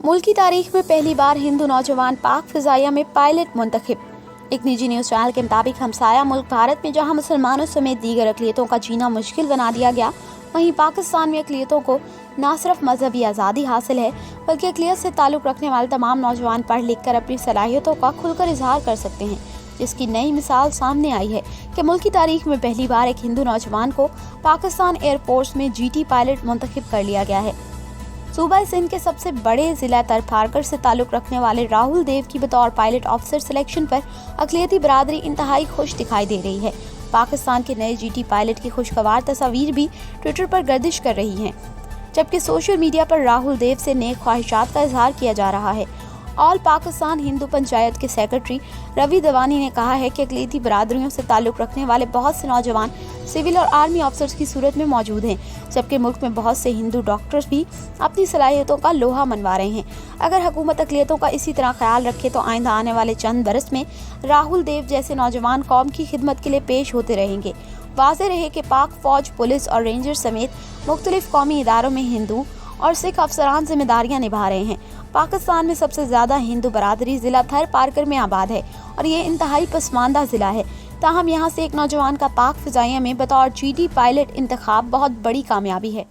मुल्क की तारीख में पहली बार हिंदू नौजवान पाक फिजाइया में पायलट मुंतखब। एक निजी न्यूज़ चैनल के मुताबिक हमसाया मुल्क भारत में जहां मुसलमानों समेत दीगर अक़लियतों का जीना मुश्किल बना दिया गया, वहीं पाकिस्तान में अक़लियतों को न सिर्फ मजहबी आज़ादी हासिल है बल्कि अक़लियत से ताल्लुक़ रखने वाले तमाम नौजवान पढ़ लिख कर अपनी सलाहियतों का खुलकर इजहार कर सकते हैं, जिसकी नई मिसाल सामने आई है कि मुल्क की तारीख में पहली बार एक हिंदू नौजवान को पाकिस्तान एयरफोर्स में जीटी पायलट मुंतखब कर लिया गया है। सूबा सिंध के सबसे बड़े जिला तरफारकर से ताल्लुक़ रखने वाले राहुल देव की बतौर पायलट ऑफिसर सिलेक्शन पर अक़लियती बरादरी इंतहाई खुश दिखाई दे रही है। पाकिस्तान के नए जीटी पायलट की खुशगवार तस्वीर भी ट्विटर पर गर्दिश कर रही हैं, जबकि सोशल मीडिया पर राहुल देव से नेक ख्वाहिशात का इजहार किया जा रहा है। ऑल पाकिस्तान हिंदू पंचायत के सेक्रेटरी रवि दवानी ने कहा है कि अक़लियती बरादरियों से ताल्लुक़ रखने वाले बहुत से नौजवान सिविल और आर्मी ऑफिसर्स की सूरत में मौजूद हैं, जबकि मुल्क में बहुत से हिंदू डॉक्टर्स भी अपनी सलाहियतों का लोहा मनवा रहे हैं। अगर हुकूमत अक़लियतों का इसी तरह ख्याल रखे तो आइंदा आने वाले चंद बरस में राहुल देव जैसे नौजवान कौम की खिदमत के लिए पेश होते रहेंगे। वाज़ेह रहे कि पाक फौज, पुलिस और रेंजर समेत मुख्तलिफ कौमी इदारों में हिंदू और सिख अफसरान जिम्मेदारियां निभा रहे हैं। पाकिस्तान में सबसे ज़्यादा हिंदू बरादरी ज़िला थर पारकर में आबाद है और ये इंतहाई पसमानदा ज़िला है। ताहम यहाँ से एक नौजवान का पाक फ़िज़ाइया में बतौर जीटी पायलट इंतखाब बहुत बड़ी कामयाबी है।